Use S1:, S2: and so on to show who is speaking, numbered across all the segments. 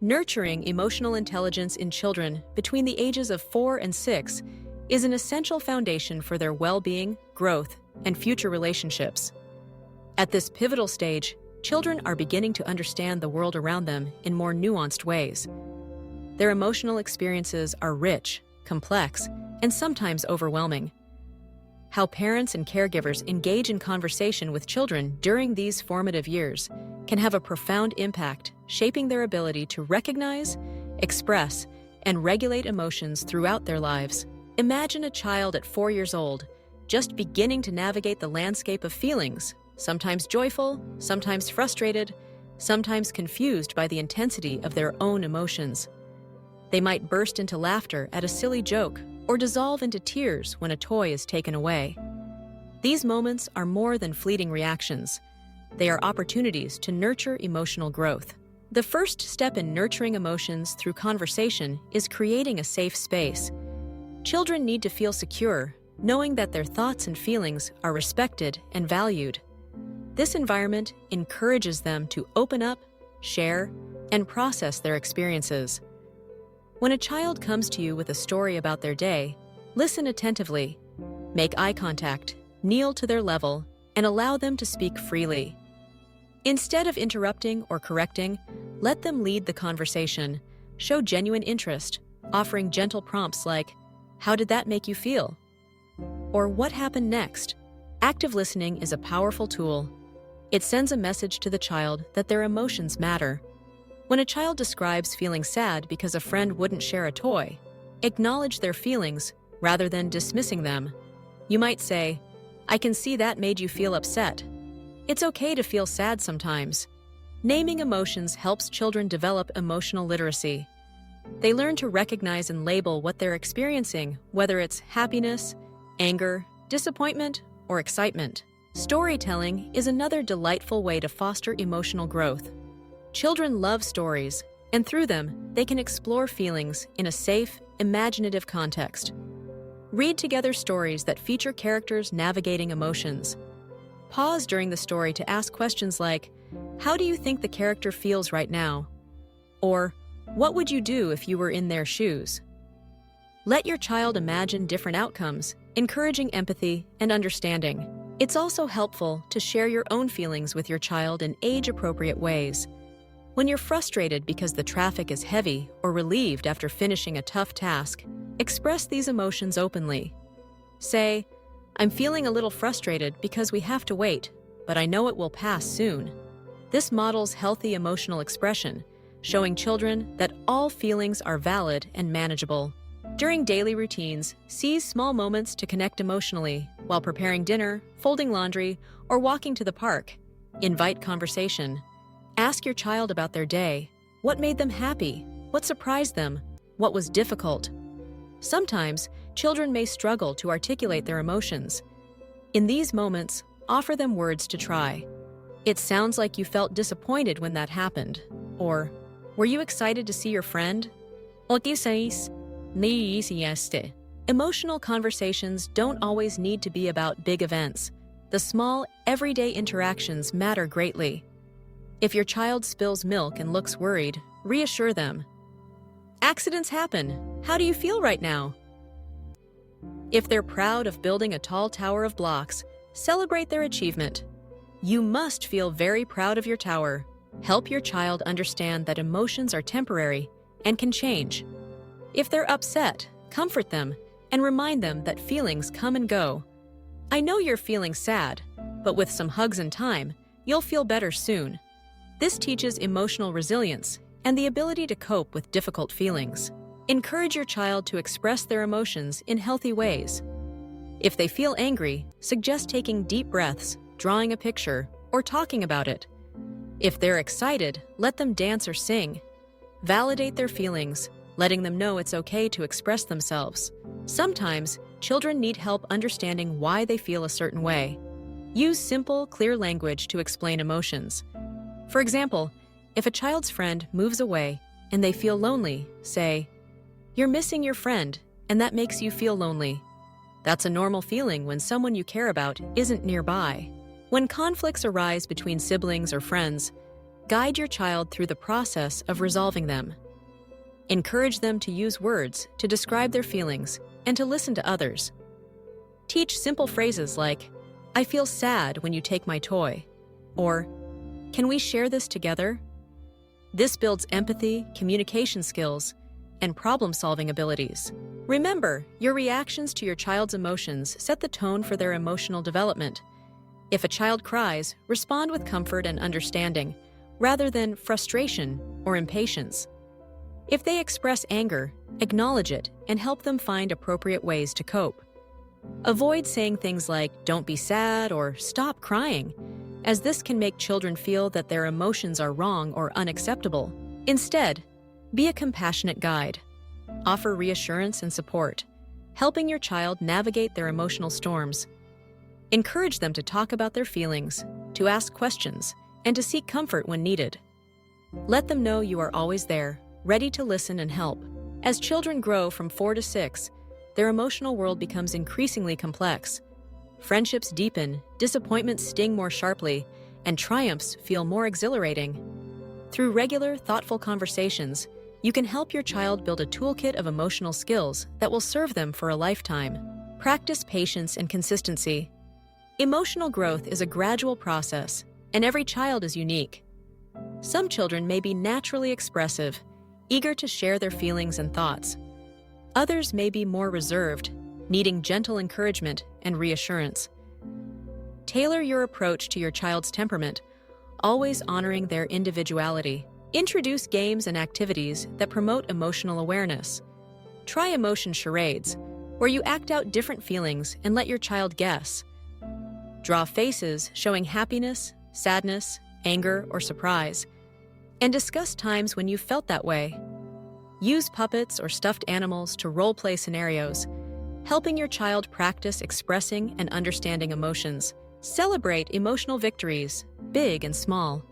S1: Nurturing emotional intelligence in children between the ages of 4 and 6 is an essential foundation for their well-being, growth, and future relationships. At this pivotal stage, children are beginning to understand the world around them in more nuanced ways. Their emotional experiences are rich, complex, and sometimes overwhelming. How parents and caregivers engage in conversation with children during these formative years can have a profound impact, shaping their ability to recognize, express, and regulate emotions throughout their lives. Imagine a child at 4 years old, just beginning to navigate the landscape of feelings, sometimes joyful, sometimes frustrated, sometimes confused by the intensity of their own emotions. They might burst into laughter at a silly joke or dissolve into tears when a toy is taken away. These moments are more than fleeting reactions. They are opportunities to nurture emotional growth. The first step in nurturing emotions through conversation is creating a safe space. Children need to feel secure, knowing that their thoughts and feelings are respected and valued. This environment encourages them to open up, share, and process their experiences. When a child comes to you with a story about their day, listen attentively, make eye contact, kneel to their level, and allow them to speak freely. Instead of interrupting or correcting, let them lead the conversation. Show genuine interest, offering gentle prompts like, "How did that make you feel?" or "What happened next?" Active listening is a powerful tool. It sends a message to the child that their emotions matter. When a child describes feeling sad because a friend wouldn't share a toy, acknowledge their feelings rather than dismissing them. You might say, "I can see that made you feel upset. It's okay to feel sad sometimes." Naming emotions helps children develop emotional literacy. They learn to recognize and label what they're experiencing, whether it's happiness, anger, disappointment, or excitement. Storytelling is another delightful way to foster emotional growth. Children love stories, and through them, they can explore feelings in a safe, imaginative context. Read together stories that feature characters navigating emotions. Pause during the story to ask questions like, "How do you think the character feels right now?" Or, "What would you do if you were in their shoes?" Let your child imagine different outcomes, encouraging empathy and understanding. It's also helpful to share your own feelings with your child in age-appropriate ways. When you're frustrated because the traffic is heavy or relieved after finishing a tough task, express these emotions openly. Say, "I'm feeling a little frustrated because we have to wait, but I know it will pass soon." This models healthy emotional expression, showing children that all feelings are valid and manageable. During daily routines, seize small moments to connect emotionally while preparing dinner, folding laundry, or walking to the park. Invite conversation. Ask your child about their day. What made them happy? What surprised them? What was difficult? Sometimes, children may struggle to articulate their emotions. In these moments, offer them words to try. "It sounds like you felt disappointed when that happened." Or, "Were you excited to see your friend?" Emotional conversations don't always need to be about big events. The small, everyday interactions matter greatly. If your child spills milk and looks worried, reassure them. "Accidents happen. How do you feel right now?" If they're proud of building a tall tower of blocks, celebrate their achievement. You must feel very proud of your tower. Help your child understand that emotions are temporary and can change. If they're upset, comfort them and remind them that feelings come and go. "I know you're feeling sad, but with some hugs and time, you'll feel better soon." This teaches emotional resilience and the ability to cope with difficult feelings. Encourage your child to express their emotions in healthy ways. If they feel angry, suggest taking deep breaths, drawing a picture, or talking about it. If they're excited, let them dance or sing. Validate their feelings, letting them know it's okay to express themselves. Sometimes, children need help understanding why they feel a certain way. Use simple, clear language to explain emotions. For example, if a child's friend moves away and they feel lonely, say, "You're missing your friend, and that makes you feel lonely." That's a normal feeling when someone you care about isn't nearby. When conflicts arise between siblings or friends, Guide your child through the process of resolving them. Encourage them to use words to describe their feelings and to listen to others. Teach simple phrases like, "I feel sad when you take my toy," or "Can we share this together?" This builds empathy, communication skills, and problem-solving abilities. Remember, your reactions to your child's emotions set the tone for their emotional development. If a child cries, respond with comfort and understanding, rather than frustration or impatience. If they express anger, acknowledge it and help them find appropriate ways to cope. Avoid saying things like, "Don't be sad," or "Stop crying," as this can make children feel that their emotions are wrong or unacceptable. Instead, be a compassionate guide. Offer reassurance and support, helping your child navigate their emotional storms. Encourage them to talk about their feelings, to ask questions, and to seek comfort when needed. Let them know you are always there, ready to listen and help. As children grow from 4 to 6, their emotional world becomes increasingly complex. Friendships deepen, disappointments sting more sharply, and triumphs feel more exhilarating. Through regular, thoughtful conversations, you can help your child build a toolkit of emotional skills that will serve them for a lifetime. Practice patience and consistency. Emotional growth is a gradual process, and every child is unique. Some children may be naturally expressive, eager to share their feelings and thoughts. Others may be more reserved, needing gentle encouragement and reassurance. Tailor your approach to your child's temperament, always honoring their individuality. Introduce games and activities that promote emotional awareness. Try emotion charades, where you act out different feelings and let your child guess. Draw faces showing happiness, sadness, anger, or surprise, and discuss times when you felt that way. Use puppets or stuffed animals to role-play scenarios, helping your child practice expressing and understanding emotions. Celebrate emotional victories, big and small.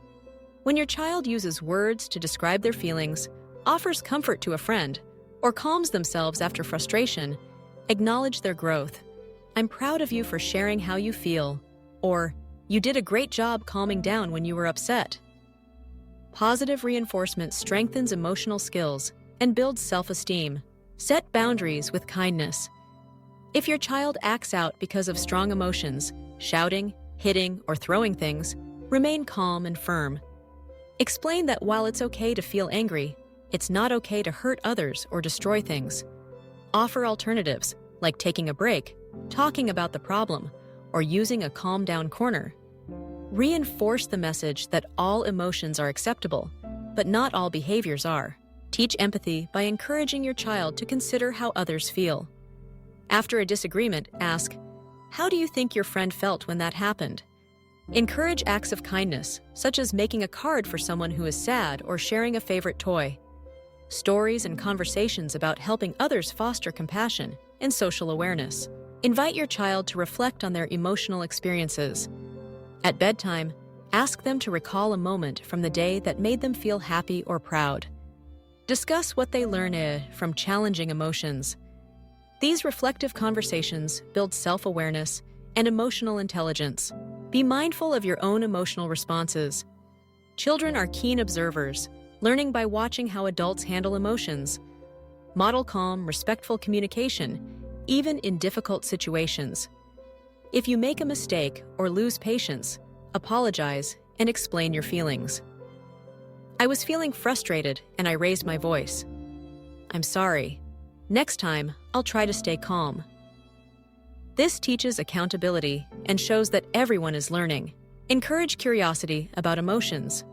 S1: When your child uses words to describe their feelings, offers comfort to a friend, or calms themselves after frustration, acknowledge their growth. "I'm proud of you for sharing how you feel," or "You did a great job calming down when you were upset." Positive reinforcement strengthens emotional skills and builds self-esteem. Set boundaries with kindness. If your child acts out because of strong emotions, shouting, hitting, or throwing things, remain calm and firm. Explain that while it's okay to feel angry, it's not okay to hurt others or destroy things. Offer alternatives, like taking a break, talking about the problem, or using a calm-down corner. Reinforce the message that all emotions are acceptable, but not all behaviors are. Teach empathy by encouraging your child to consider how others feel. After a disagreement, ask, "How do you think your friend felt when that happened?" Encourage acts of kindness, such as making a card for someone who is sad or sharing a favorite toy. Stories and conversations about helping others foster compassion and social awareness. Invite your child to reflect on their emotional experiences. At bedtime, ask them to recall a moment from the day that made them feel happy or proud. Discuss what they learned from challenging emotions. These reflective conversations build self-awareness and emotional intelligence. Be mindful of your own emotional responses. Children are keen observers, learning by watching how adults handle emotions. Model calm, respectful communication, even in difficult situations. If you make a mistake or lose patience, apologize and explain your feelings. "I was feeling frustrated and I raised my voice. I'm sorry. Next time, I'll try to stay calm." This teaches accountability and shows that everyone is learning. Encourage curiosity about emotions.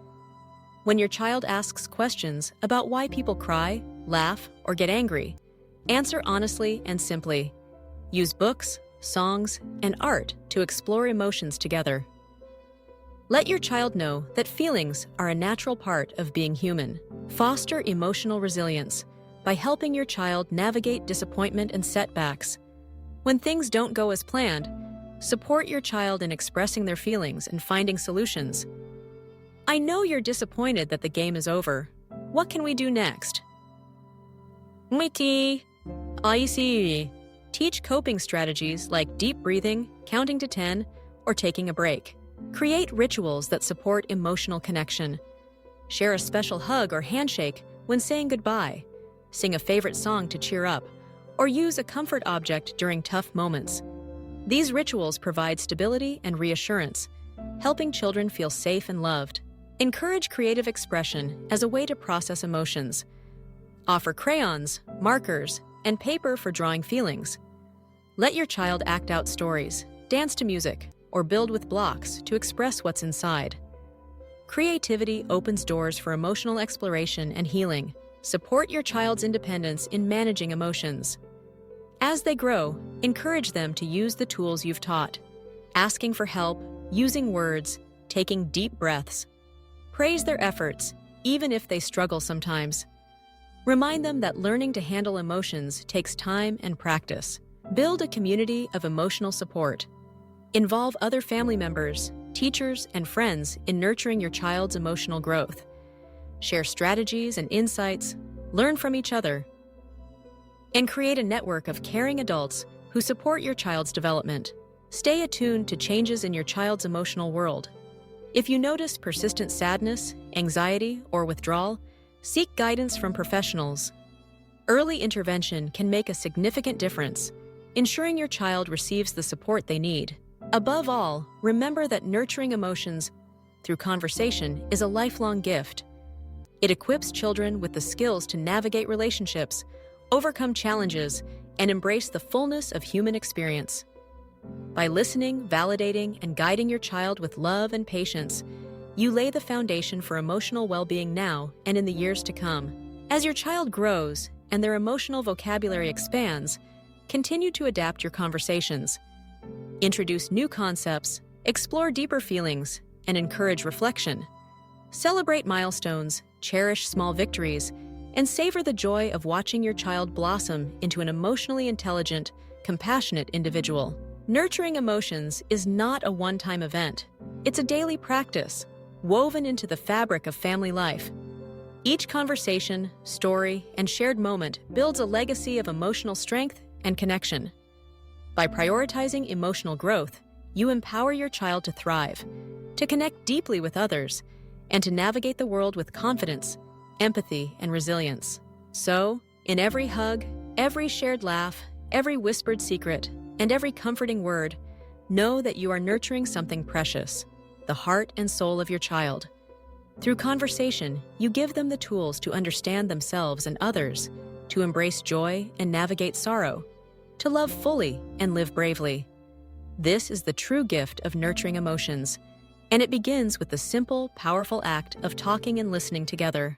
S1: When your child asks questions about why people cry, laugh, or get angry, answer honestly and simply. Use books, songs, and art to explore emotions together. Let your child know that feelings are a natural part of being human. Foster emotional resilience by helping your child navigate disappointment and setbacks. When things don't go as planned, support your child in expressing their feelings and finding solutions. "I know you're disappointed that the game is over. What can we do next?" I see. Teach coping strategies like deep breathing, counting to 10, or taking a break. Create rituals that support emotional connection. Share a special hug or handshake when saying goodbye. Sing a favorite song to cheer up, or use a comfort object during tough moments. These rituals provide stability and reassurance, helping children feel safe and loved. Encourage creative expression as a way to process emotions. Offer crayons, markers, and paper for drawing feelings. Let your child act out stories, dance to music, or build with blocks to express what's inside. Creativity opens doors for emotional exploration and healing. Support your child's independence in managing emotions. As they grow, encourage them to use the tools you've taught, asking for help, using words, taking deep breaths. Praise their efforts, even if they struggle sometimes. Remind them that learning to handle emotions takes time and practice. Build a community of emotional support. Involve other family members, teachers, and friends in nurturing your child's emotional growth. Share strategies and insights, learn from each other, and create a network of caring adults who support your child's development. Stay attuned to changes in your child's emotional world. If you notice persistent sadness, anxiety, or withdrawal, seek guidance from professionals. Early intervention can make a significant difference, ensuring your child receives the support they need. Above all, remember that nurturing emotions through conversation is a lifelong gift. It equips children with the skills to navigate relationships, overcome challenges, and embrace the fullness of human experience. By listening, validating, and guiding your child with love and patience, you lay the foundation for emotional well-being now and in the years to come. As your child grows and their emotional vocabulary expands, continue to adapt your conversations. Introduce new concepts, explore deeper feelings, and encourage reflection. Celebrate milestones, cherish small victories, and savor the joy of watching your child blossom into an emotionally intelligent, compassionate individual. Nurturing emotions is not a one-time event. It's a daily practice, woven into the fabric of family life. Each conversation, story, and shared moment builds a legacy of emotional strength and connection. By prioritizing emotional growth, you empower your child to thrive, to connect deeply with others, and to navigate the world with confidence, empathy, and resilience. So, in every hug, every shared laugh, every whispered secret, and every comforting word, know that you are nurturing something precious, the heart and soul of your child. Through conversation, you give them the tools to understand themselves and others, to embrace joy and navigate sorrow, to love fully and live bravely. This is the true gift of nurturing emotions, and it begins with the simple, powerful act of talking and listening together.